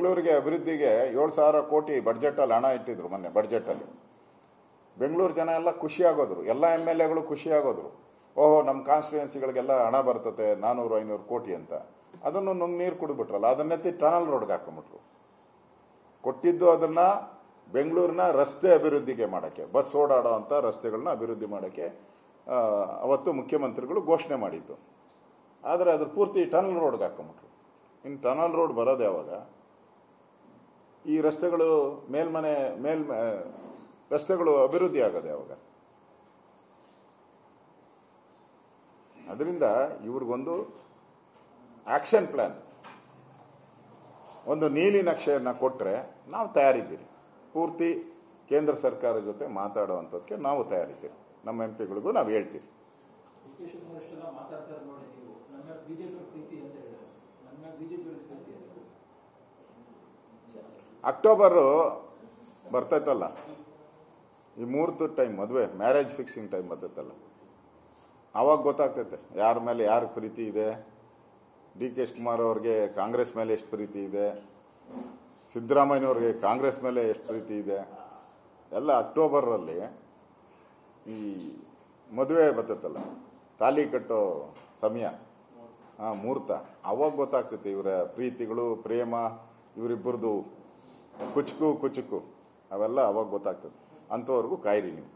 ಬೆಂಗಳೂರಿಗೆ ಅಭಿವೃದ್ಧಿಗೆ 7,000 ಕೋಟಿ ಬಡ್ಜೆಟಲ್ಲಿ ಹಣ ಇಟ್ಟಿದ್ರು ಮೊನ್ನೆ ಬಡ್ಜೆಟಲ್ಲಿ. ಬೆಂಗಳೂರು ಜನ ಎಲ್ಲ ಖುಷಿಯಾಗೋದ್ರು, ಎಲ್ಲ MLAಗಳು ಖುಷಿಯಾಗೋದ್ರು. ಓಹೋ, ನಮ್ಮ ಕಾನ್ಸ್ಟಿಟ್ಯೂನ್ಸಿಗಳಿಗೆಲ್ಲ ಹಣ ಬರ್ತತೆ 400-500 ಕೋಟಿ ಅಂತ. ಅದನ್ನು ನುಂಗ್ ನೀರು ಕುಡಿದ್ಬಿಟ್ರಲ್ಲ, ಅದನ್ನೆತ್ತಿ ಟನಲ್ ರೋಡ್ಗೆ ಹಾಕೊಂಬಿಟ್ರು. ಕೊಟ್ಟಿದ್ದು ಅದನ್ನ ಬೆಂಗಳೂರಿನ ರಸ್ತೆ ಅಭಿವೃದ್ಧಿಗೆ ಮಾಡೋಕ್ಕೆ, ಬಸ್ ಓಡಾಡೋ ಅಂತ ರಸ್ತೆಗಳನ್ನ ಅಭಿವೃದ್ಧಿ ಮಾಡೋಕ್ಕೆ ಅವತ್ತು ಮುಖ್ಯಮಂತ್ರಿಗಳು ಘೋಷಣೆ ಮಾಡಿದ್ದು. ಆದರೆ ಅದ್ರ ಪೂರ್ತಿ ಟನಲ್ ರೋಡ್ಗೆ ಹಾಕೊಂಬಿಟ್ರು. ಇನ್ನು ಟನಲ್ ರೋಡ್ ಬರೋದು ಯಾವಾಗ? ಈ ರಸ್ತೆಗಳು ರಸ್ತೆಗಳು ಅಭಿವೃದ್ಧಿ ಆಗೋದು ಯಾವಾಗ? ಅದರಿಂದ ಇವ್ರಿಗೊಂದು ಆಕ್ಷನ್ ಪ್ಲಾನ್, ಒಂದು ನೀಲಿ ನಕ್ಷೆಯನ್ನು ಕೊಟ್ಟರೆ ನಾವು ತಯಾರಿದ್ದೀರಿ. ಪೂರ್ತಿ ಕೇಂದ್ರ ಸರ್ಕಾರದ ಜೊತೆ ಮಾತಾಡುವಂಥದ್ದಕ್ಕೆ ನಾವು ತಯಾರಿದ್ದೀರಿ. ನಮ್ಮ MP ಗಳಿಗೂ ನಾವು ಹೇಳ್ತೀವಿ. ಅಕ್ಟೋಬರ್ ಬರ್ತೈತಲ್ಲ, ಈ ಮುಹೂರ್ತದ ಟೈಮ್, ಮದುವೆ ಮ್ಯಾರೇಜ್ ಫಿಕ್ಸಿಂಗ್ ಟೈಮ್ ಬರ್ತೈತಲ್ಲ, ಆವಾಗ ಗೊತ್ತಾಗ್ತೈತೆ ಯಾರ ಮೇಲೆ ಯಾರಿಗೆ ಪ್ರೀತಿ ಇದೆ. DK ಶಿವಕುಮಾರ್ ಅವ್ರಿಗೆ ಕಾಂಗ್ರೆಸ್ ಮೇಲೆ ಎಷ್ಟು ಪ್ರೀತಿ ಇದೆ, ಸಿದ್ದರಾಮಯ್ಯನವ್ರಿಗೆ ಕಾಂಗ್ರೆಸ್ ಮೇಲೆ ಎಷ್ಟು ಪ್ರೀತಿ ಇದೆ, ಎಲ್ಲ ಅಕ್ಟೋಬರಲ್ಲಿ ಈ ಮದುವೆ ಬರ್ತೈತಲ್ಲ, ತಾಲಿ ಕಟ್ಟೋ ಸಮಯ, ಮುಹೂರ್ತ, ಅವಾಗ ಗೊತ್ತಾಗ್ತೈತೆ ಇವರ ಪ್ರೀತಿಗಳು, ಪ್ರೇಮ, ಇವರಿಬ್ಬರದು ಕುಚುಕು ಅವೆಲ್ಲ ಅವಾಗ ಗೊತ್ತಾಗ್ತದೆ. ಅಂಥವ್ರಿಗೂ ಕಾಯಿರಿ ನೀವು.